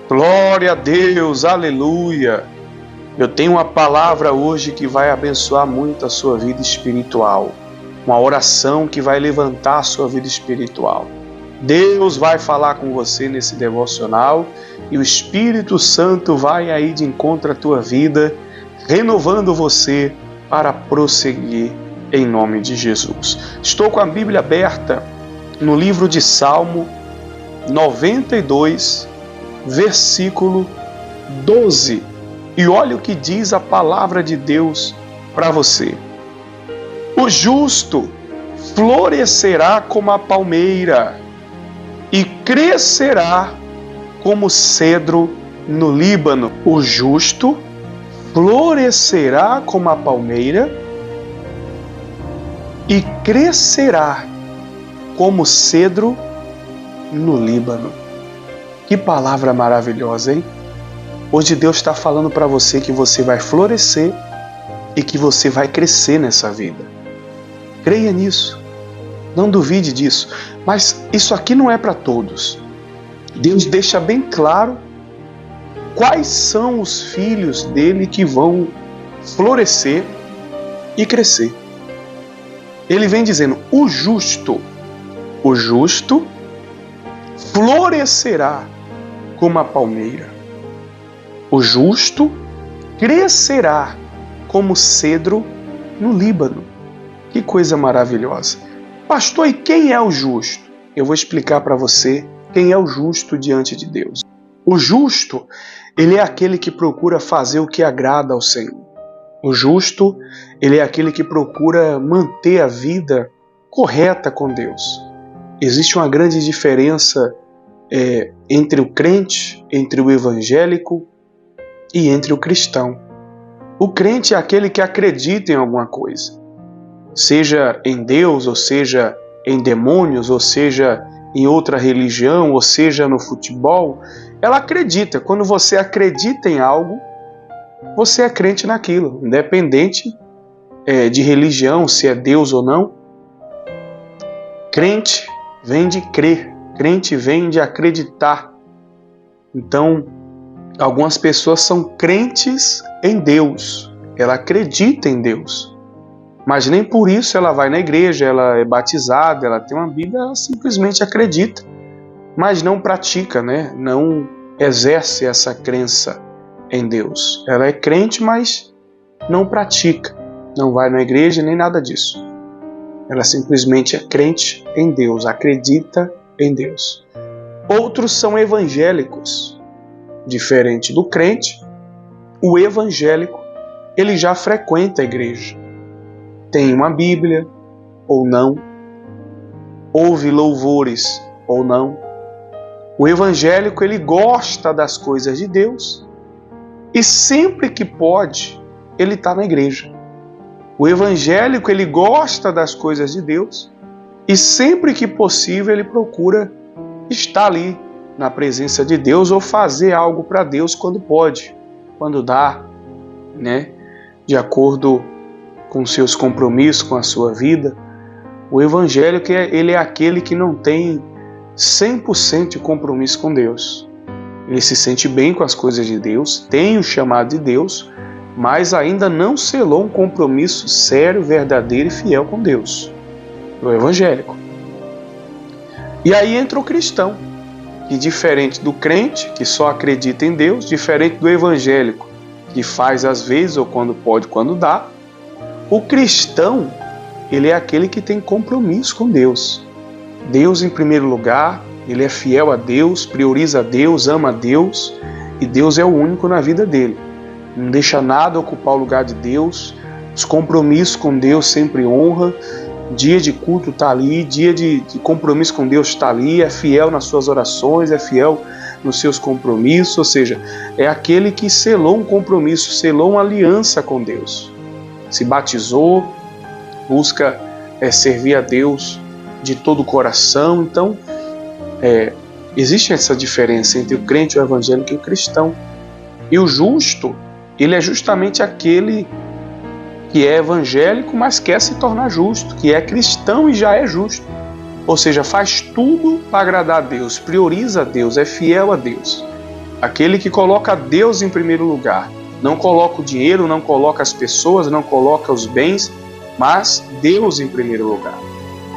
Glória a Deus, aleluia! Eu tenho uma palavra hoje que vai abençoar muito a sua vida espiritual. Uma oração que vai levantar a sua vida espiritual. Deus vai falar com você nesse devocional e o Espírito Santo vai aí de encontro à tua vida, renovando você para prosseguir em nome de Jesus. Estou com a Bíblia aberta no livro de Salmo 92, versículo 12. E olha o que diz a palavra de Deus para você. O justo florescerá como a palmeira e crescerá como cedro no Líbano. O justo florescerá como a palmeira e crescerá como cedro no Líbano. Que palavra maravilhosa, hein? Hoje Deus está falando para você que você vai florescer e que você vai crescer nessa vida. Creia nisso. Não duvide disso. Mas isso aqui não é para todos. Deus deixa bem claro quais são os filhos dele que vão florescer e crescer. Ele vem dizendo, o justo florescerá como a palmeira. O justo crescerá como cedro no Líbano. Que coisa maravilhosa. Pastor, e quem é o justo? Eu vou explicar para você quem é o justo diante de Deus. O justo, ele é aquele que procura fazer o que agrada ao Senhor. O justo, ele é aquele que procura manter a vida correta com Deus. Existe uma grande diferença entre o crente, entre o evangélico e entre o cristão. O crente é aquele que acredita em alguma coisa, seja em Deus, ou seja em demônios, ou seja em outra religião, ou seja no futebol. Ela acredita. Quando você acredita em algo, você é crente naquilo, independente de religião, se é Deus ou não. Crente vem de crer, crente vem de acreditar. Então, algumas pessoas são crentes em Deus, ela acredita em Deus, mas nem por isso ela vai na igreja, ela é batizada, ela tem uma Bíblia, ela simplesmente acredita, mas não pratica, né? Não exerce essa crença em Deus. Ela é crente, mas não pratica, não vai na igreja nem nada disso. Ela simplesmente é crente em Deus, acredita em Deus. Outros são evangélicos. Diferente do crente, o evangélico, ele já frequenta a igreja. Tem uma Bíblia ou não, ouve louvores ou não. O evangélico, ele gosta das coisas de Deus e sempre que pode, ele está na igreja. O evangélico, ele gosta das coisas de Deus e sempre que possível ele procura estar ali na presença de Deus ou fazer algo para Deus quando pode, quando dá, né? De acordo com seus compromissos, com a sua vida. O evangélico, ele é aquele que não tem 100% de compromisso com Deus. Ele se sente bem com as coisas de Deus, tem o chamado de Deus, mas ainda não selou um compromisso sério, verdadeiro e fiel com Deus. O evangélico. E aí entra o cristão, que diferente do crente, que só acredita em Deus, diferente do evangélico, que faz às vezes ou quando pode, quando dá, o cristão, ele é aquele que tem compromisso com Deus. Deus em primeiro lugar, ele é fiel a Deus, prioriza a Deus, ama a Deus, e Deus é o único na vida dele. Não deixa nada ocupar o lugar de Deus, os compromissos com Deus sempre honra, dia de culto está ali, dia de compromisso com Deus está ali, é fiel nas suas orações, é fiel nos seus compromissos, ou seja, é aquele que selou um compromisso, selou uma aliança com Deus. Se batizou, busca servir a Deus de todo o coração. Então, existe essa diferença entre o crente, o evangélico e o cristão. E o justo, ele é justamente aquele que é evangélico, mas quer se tornar justo, que é cristão e já é justo. Ou seja, faz tudo para agradar a Deus, prioriza a Deus, é fiel a Deus. aquele que coloca Deus em primeiro lugar. Não coloca o dinheiro, não coloca as pessoas, não coloca os bens, mas Deus em primeiro lugar.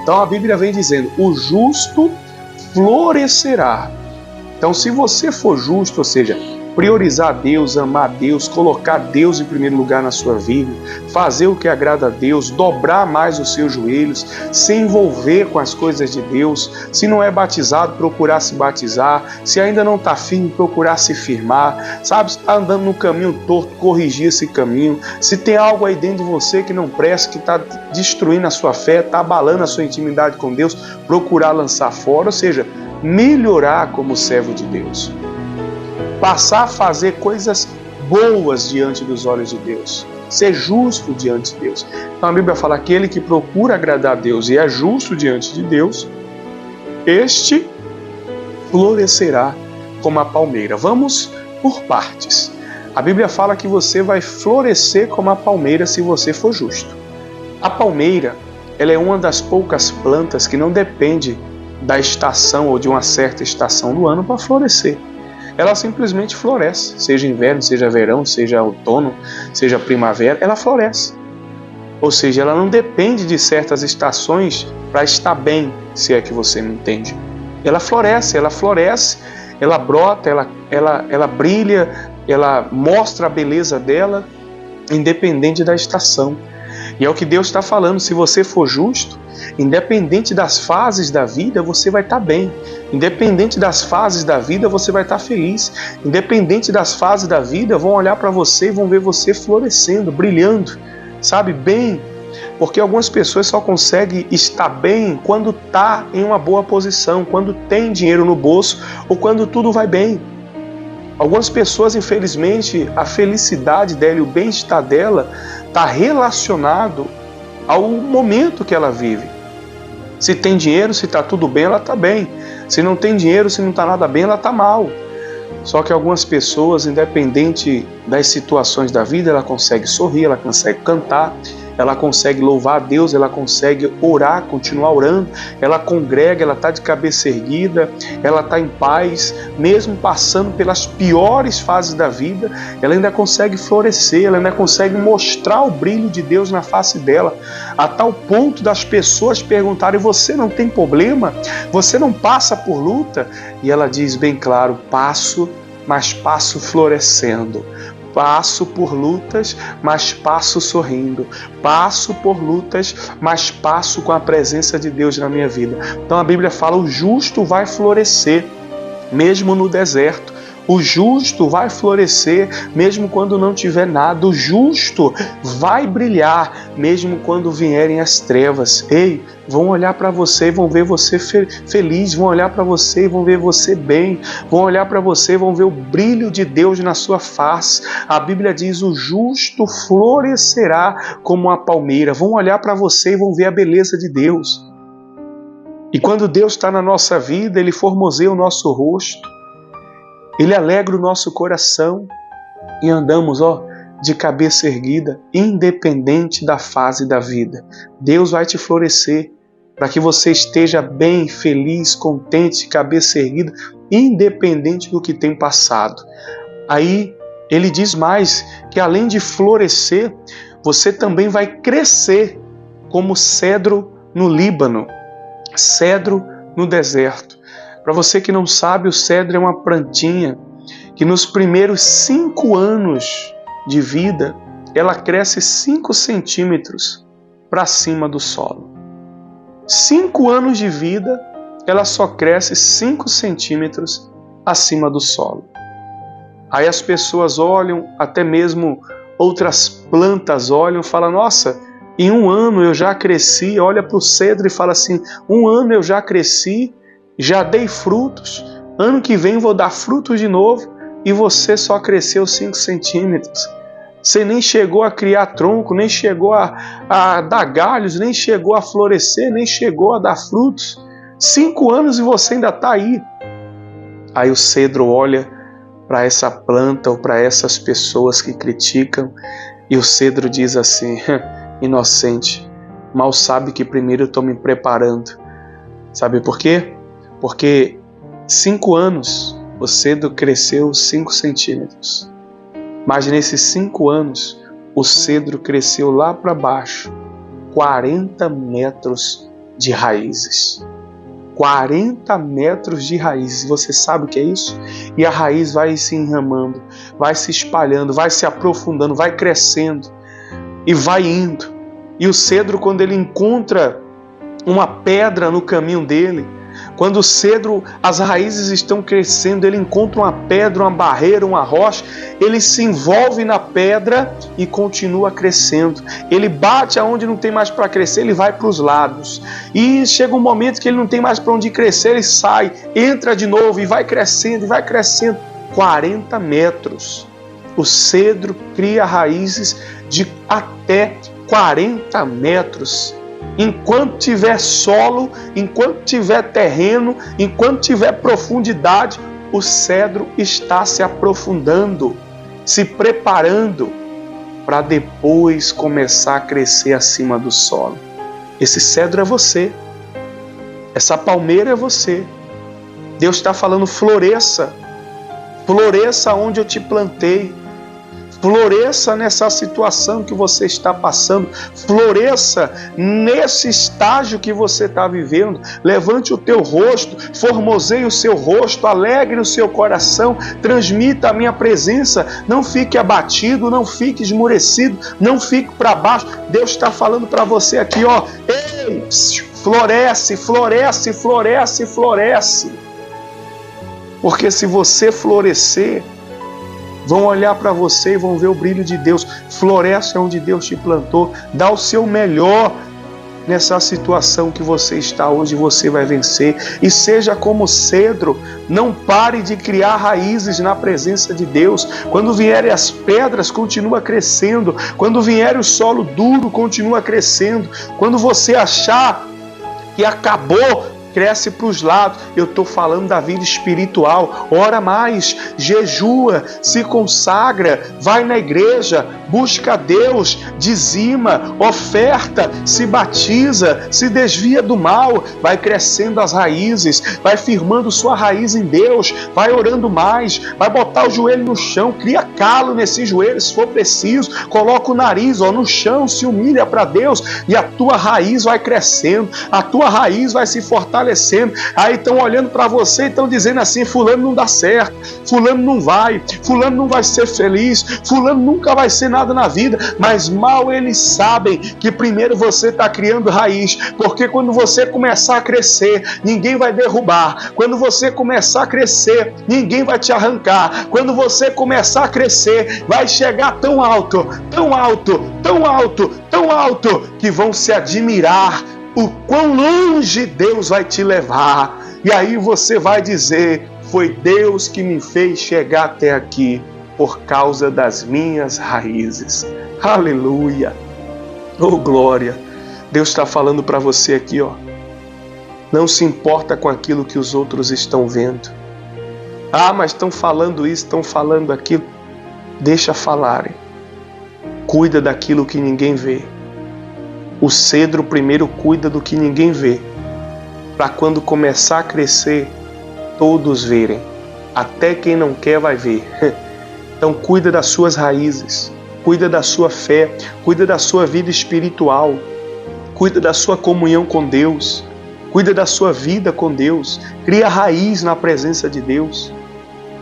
Então a Bíblia vem dizendo, o justo florescerá. Então se você for justo, ou seja, priorizar Deus, amar Deus, colocar Deus em primeiro lugar na sua vida, fazer o que agrada a Deus, dobrar mais os seus joelhos, se envolver com as coisas de Deus, se não é batizado, procurar se batizar, se ainda não está firme, procurar se firmar, sabe, se está andando no caminho torto, corrigir esse caminho, se tem algo aí dentro de você que não presta, que está destruindo a sua fé, está abalando a sua intimidade com Deus, procurar lançar fora, ou seja, melhorar como servo de Deus. Passar a fazer coisas boas diante dos olhos de Deus. Ser justo diante de Deus. Então a Bíblia fala que aquele que procura agradar a Deus e é justo diante de Deus, este florescerá como a palmeira. Vamos por partes. A Bíblia fala que você vai florescer como a palmeira se você for justo. A palmeira, ela é uma das poucas plantas que não depende da estação ou de uma certa estação do ano para florescer. Ela simplesmente floresce, seja inverno, seja verão, seja outono, seja primavera, ela floresce. Ou seja, ela não depende de certas estações para estar bem, se é que você me entende. Ela floresce, ela brota, ela brilha, ela mostra a beleza dela, independente da estação. E é o que Deus está falando, se você for justo, independente das fases da vida, você vai estar bem. Independente das fases da vida, você vai estar feliz. Independente das fases da vida, vão olhar para você e vão ver você florescendo, brilhando, sabe, bem. Porque algumas pessoas só conseguem estar bem quando está em uma boa posição, quando tem dinheiro no bolso ou quando tudo vai bem. Algumas pessoas, infelizmente, a felicidade dela e o bem-estar dela está relacionado ao momento que ela vive. Se tem dinheiro, se está tudo bem, ela está bem. Se não tem dinheiro, se não está nada bem, ela está mal. Só que algumas pessoas, independente das situações da vida, ela consegue sorrir, ela consegue cantar, ela consegue louvar a Deus, ela consegue orar, continuar orando, ela congrega, ela está de cabeça erguida, ela está em paz, mesmo passando pelas piores fases da vida, ela ainda consegue florescer, ela ainda consegue mostrar o brilho de Deus na face dela, a tal ponto das pessoas perguntarem, você não tem problema? Você não passa por luta? E ela diz bem claro, passo, mas passo florescendo. Passo por lutas, mas passo sorrindo. Passo por lutas, mas passo com a presença de Deus na minha vida. Então a Bíblia fala, o justo vai florescer, mesmo no deserto. O justo vai florescer, mesmo quando não tiver nada. O justo vai brilhar, mesmo quando vierem as trevas. Ei, vão olhar para você e vão ver você feliz, vão olhar para você e vão ver você bem, vão olhar para você e vão ver o brilho de Deus na sua face. A Bíblia diz, o justo florescerá como a palmeira. Vão olhar para você e vão ver a beleza de Deus. E quando Deus está na nossa vida, Ele formoseia o nosso rosto, Ele alegra o nosso coração e andamos, de cabeça erguida, independente da fase da vida. Deus vai te florescer para que você esteja bem, feliz, contente, cabeça erguida, independente do que tem passado. Aí ele diz mais, que além de florescer, você também vai crescer como cedro no Líbano, cedro no deserto. Para você que não sabe, o cedro é uma plantinha que nos primeiros 5 anos de vida, ela cresce 5 centímetros para cima do solo. 5 anos de vida, ela só cresce 5 centímetros acima do solo. Aí as pessoas olham, até mesmo outras plantas olham e falam, nossa, em 1 ano eu já cresci. Olha para o cedro e fala assim, 1 ano eu já cresci, já dei frutos, ano que vem vou dar frutos de novo, e você só cresceu 5 centímetros. Você nem chegou a criar tronco, nem chegou a dar galhos, nem chegou a florescer, nem chegou a dar frutos. 5 anos e você ainda está aí. Aí o cedro olha para essa planta ou para essas pessoas que criticam, e o cedro diz assim, inocente, mal sabe que primeiro eu estou me preparando. Sabe por quê? Porque 5 anos O cedro cresceu 5 centímetros. Mas nesses 5 anos, o cedro cresceu lá para baixo, 40 metros de raízes. 40 metros de raízes. Você sabe o que é isso? E a raiz vai se enramando, vai se espalhando, vai se aprofundando, vai crescendo e vai indo. E o cedro, quando ele encontra uma pedra no caminho dele, quando o cedro, as raízes estão crescendo, ele encontra uma pedra, uma barreira, uma rocha, ele se envolve na pedra e continua crescendo. Ele bate aonde não tem mais para crescer, ele vai para os lados. E chega um momento que ele não tem mais para onde crescer, ele sai, entra de novo e vai crescendo, 40 metros. O cedro cria raízes de até 40 metros. Enquanto tiver solo, enquanto tiver terreno, enquanto tiver profundidade, o cedro está se aprofundando, se preparando para depois começar a crescer acima do solo. Esse cedro é você, essa palmeira é você. Deus está falando: floresça, floresça onde eu te plantei. Floresça nessa situação que você está passando. Floresça nesse estágio que você está vivendo. Levante o teu rosto, formoseie o seu rosto, alegre o seu coração, transmita a minha presença. Não fique abatido, não fique esmurecido, não fique para baixo. Deus está falando para você aqui, ó. Ei, floresce, floresce, floresce, floresce. Porque se você florescer, vão olhar para você e vão ver o brilho de Deus. Floresce onde Deus te plantou. Dá o seu melhor nessa situação que você está, onde você vai vencer. E seja como cedro. Não pare de criar raízes na presença de Deus. Quando vierem as pedras, continua crescendo. Quando vier o solo duro, continua crescendo. Quando você achar que acabou, cresce para os lados. Eu estou falando da vida espiritual. Ora mais, jejua, se consagra, vai na igreja, busca a Deus, dizima, oferta, se batiza, se desvia do mal, vai crescendo as raízes, vai firmando sua raiz em Deus, vai orando mais, vai botar o joelho no chão, cria calo nesse joelho se for preciso, coloca o nariz no chão, se humilha para Deus e a tua raiz vai crescendo, a tua raiz vai se fortalecendo. Aí estão olhando para você e estão dizendo assim: fulano não dá certo, fulano não vai ser feliz, fulano nunca vai ser nada na vida. Mas mal eles sabem que primeiro você está criando raiz, porque quando você começar a crescer, ninguém vai derrubar. Quando você começar a crescer, ninguém vai te arrancar. Quando você começar a crescer, vai chegar tão alto, tão alto, tão alto, tão alto, que vão se admirar o quão longe Deus vai te levar. E aí você vai dizer: foi Deus que me fez chegar até aqui por causa das minhas raízes. Aleluia! Oh, glória! Deus está falando para você aqui, ó. Não se importa com aquilo que os outros estão vendo. Ah, mas estão falando isso, estão falando aquilo. Deixa falarem. Cuida daquilo que ninguém vê. O cedro primeiro cuida do que ninguém vê, para quando começar a crescer, todos verem. Até quem não quer vai ver. Então cuida das suas raízes, cuida da sua fé, cuida da sua vida espiritual, cuida da sua comunhão com Deus, cuida da sua vida com Deus, cria raiz na presença de Deus.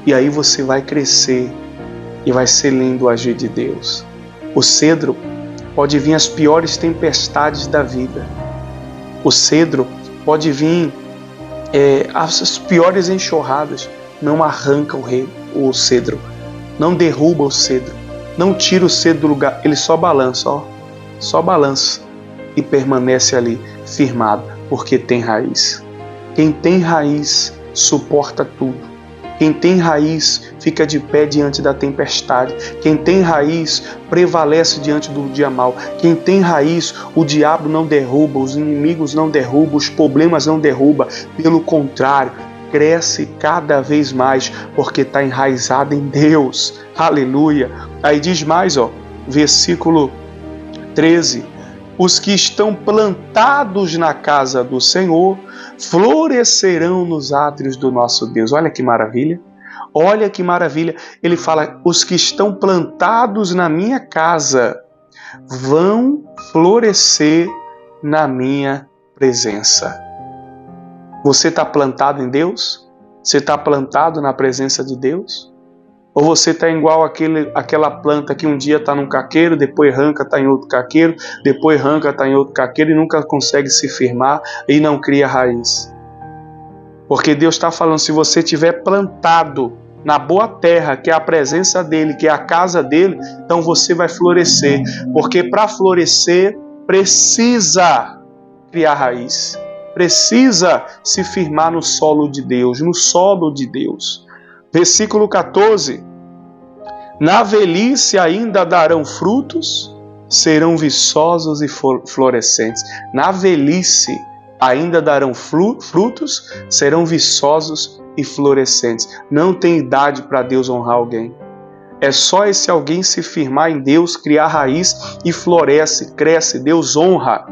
E aí você vai crescer e vai ser lindo o agir de Deus. O cedro pode vir as piores tempestades da vida. O cedro pode vir as piores enxurradas. Não arranca o cedro. Não derruba o cedro. Não tira o cedro do lugar. Ele só balança, ó. Só balança. E permanece ali, firmado, porque tem raiz. Quem tem raiz suporta tudo. Quem tem raiz fica de pé diante da tempestade. Quem tem raiz prevalece diante do dia mau. Quem tem raiz, o diabo não derruba, os inimigos não derrubam, os problemas não derrubam. Pelo contrário, cresce cada vez mais, porque está enraizado em Deus. Aleluia! Aí diz mais, versículo 13. Os que estão plantados na casa do Senhor florescerão nos átrios do nosso Deus. Olha que maravilha! Olha que maravilha. Ele fala: os que estão plantados na minha casa vão florescer na minha presença. Você está plantado em Deus? Você está plantado na presença de Deus? Ou você está igual aquela planta que um dia está num caqueiro, depois arranca, está em outro caqueiro, depois arranca, está em outro caqueiro e nunca consegue se firmar e não cria raiz? Porque Deus está falando, se você estiver plantado na boa terra, que é a presença dEle, que é a casa dEle, então você vai florescer. Porque para florescer, precisa criar raiz. Precisa se firmar no solo de Deus, no solo de Deus. Versículo 14. Na velhice ainda darão frutos, serão viçosos e florescentes. Na velhice ainda darão frutos, serão viçosos e florescentes. Não tem idade para Deus honrar alguém. É só esse alguém se firmar em Deus, criar raiz e floresce, cresce. Deus honra.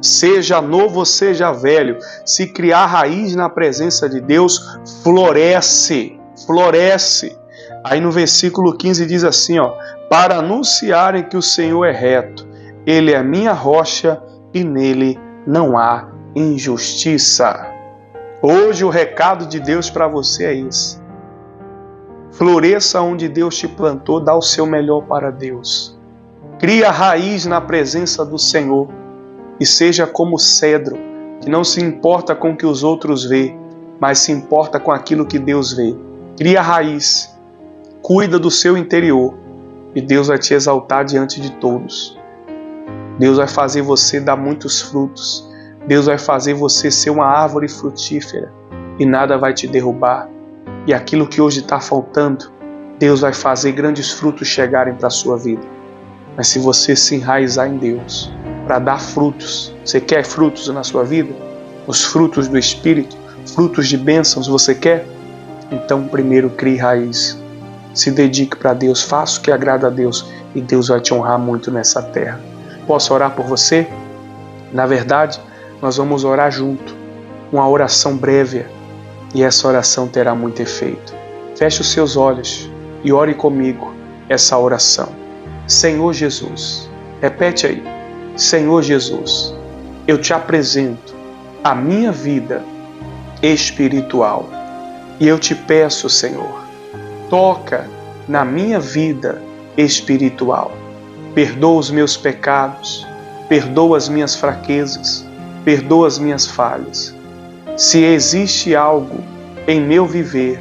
Seja novo ou seja velho, se criar raiz na presença de Deus, floresce, floresce. Aí no versículo 15 diz assim, para anunciarem que o Senhor é reto, Ele é minha rocha e nele não há injustiça. Hoje o recado de Deus para você é esse. Floresça onde Deus te plantou, dá o seu melhor para Deus. Cria raiz na presença do Senhor. E seja como cedro, que não se importa com o que os outros vê, mas se importa com aquilo que Deus vê. Cria raiz, cuida do seu interior, e Deus vai te exaltar diante de todos. Deus vai fazer você dar muitos frutos. Deus vai fazer você ser uma árvore frutífera, e nada vai te derrubar. E aquilo que hoje está faltando, Deus vai fazer grandes frutos chegarem para a sua vida. Mas se você se enraizar em Deus, para dar frutos. Você quer frutos na sua vida? Os frutos do Espírito, frutos de bênçãos, você quer? Então primeiro crie raiz. Se dedique para Deus, faça o que agrada a Deus e Deus vai te honrar muito nessa terra. Posso orar por você? Na verdade, nós vamos orar junto, uma oração breve, e essa oração terá muito efeito. Feche os seus olhos e ore comigo essa oração. Senhor Jesus, repete aí. Senhor Jesus, eu te apresento a minha vida espiritual e eu te peço, Senhor, toca na minha vida espiritual. Perdoa os meus pecados, perdoa as minhas fraquezas, perdoa as minhas falhas. Se existe algo em meu viver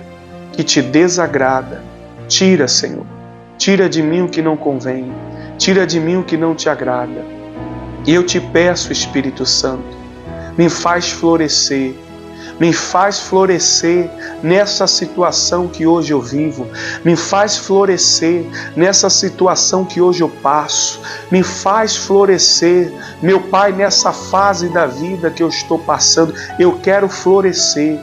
que te desagrada, tira, Senhor. Tira de mim o que não convém, tira de mim o que não te agrada. E eu te peço, Espírito Santo, me faz florescer nessa situação que hoje eu vivo, me faz florescer nessa situação que hoje eu passo, me faz florescer, meu Pai, nessa fase da vida que eu estou passando, eu quero florescer.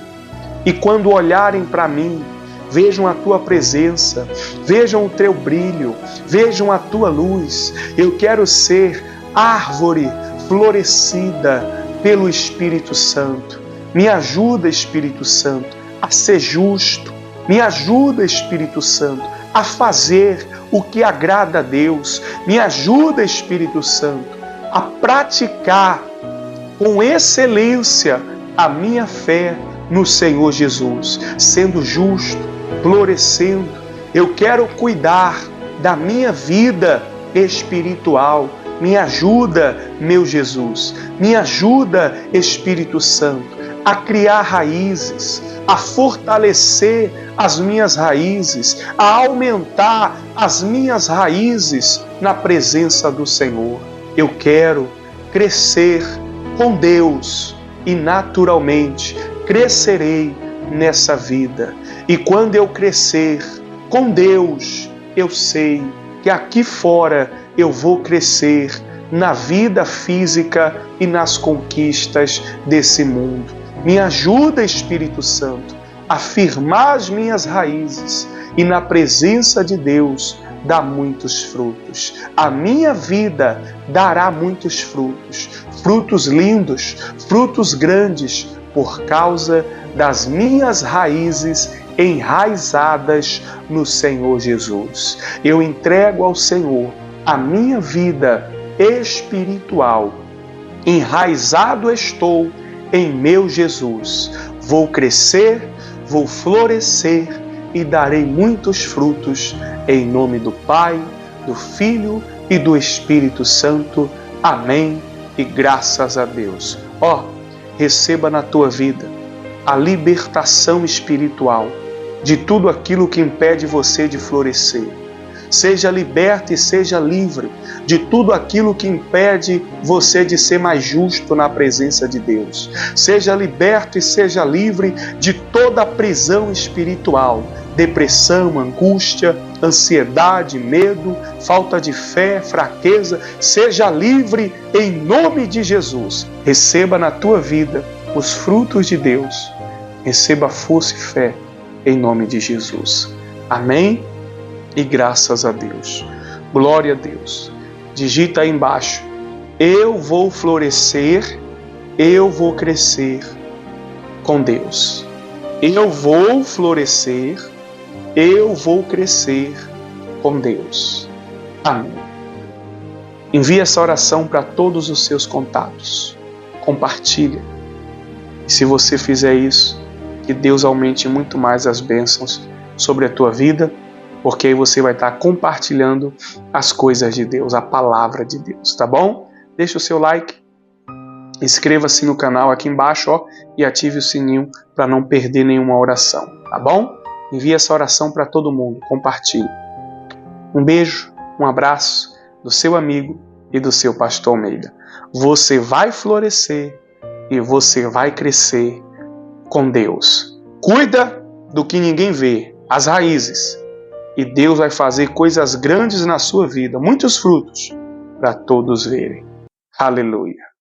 E quando olharem para mim, vejam a Tua presença, vejam o Teu brilho, vejam a Tua luz, eu quero ser árvore florescida pelo Espírito Santo. Me ajuda, Espírito Santo, a ser justo. Me ajuda, Espírito Santo, a fazer o que agrada a Deus. Me ajuda, Espírito Santo, a praticar com excelência a minha fé no Senhor Jesus, sendo justo, florescendo. Eu quero cuidar da minha vida espiritual. Me ajuda, meu Jesus, me ajuda, Espírito Santo, a criar raízes, a fortalecer as minhas raízes, a aumentar as minhas raízes na presença do Senhor. Eu quero crescer com Deus e naturalmente crescerei nessa vida. E quando eu crescer com Deus, eu sei que aqui fora eu vou crescer na vida física e nas conquistas desse mundo. Me ajuda, Espírito Santo, a firmar as minhas raízes e na presença de Deus dá muitos frutos. A minha vida dará muitos frutos, frutos lindos, frutos grandes, por causa das minhas raízes enraizadas no Senhor Jesus. Eu entrego ao Senhor a minha vida espiritual. Enraizado estou em meu Jesus. Vou crescer, vou florescer e darei muitos frutos em nome do Pai, do Filho e do Espírito Santo. Amém e graças a Deus. Receba na tua vida a libertação espiritual de tudo aquilo que impede você de florescer. Seja liberto e seja livre de tudo aquilo que impede você de ser mais justo na presença de Deus. Seja liberto e seja livre de toda a prisão espiritual, depressão, angústia, ansiedade, medo, falta de fé, fraqueza. Seja livre em nome de Jesus. Receba na tua vida os frutos de Deus. Receba força e fé em nome de Jesus. Amém? E graças a Deus. Glória a Deus. Digita aí embaixo: eu vou florescer, eu vou crescer com Deus. Eu vou florescer, eu vou crescer com Deus. Amém. Envie essa oração para todos os seus contatos. Compartilhe. E se você fizer isso, que Deus aumente muito mais as bênçãos sobre a tua vida, porque aí você vai estar compartilhando as coisas de Deus, a palavra de Deus, tá bom? Deixa o seu like, inscreva-se no canal aqui embaixo, e ative o sininho para não perder nenhuma oração, tá bom? Envie essa oração para todo mundo, compartilhe. Um beijo, um abraço do seu amigo e do seu pastor Almeida. Você vai florescer e você vai crescer com Deus. Cuida do que ninguém vê, as raízes. E Deus vai fazer coisas grandes na sua vida, muitos frutos, para todos verem. Aleluia.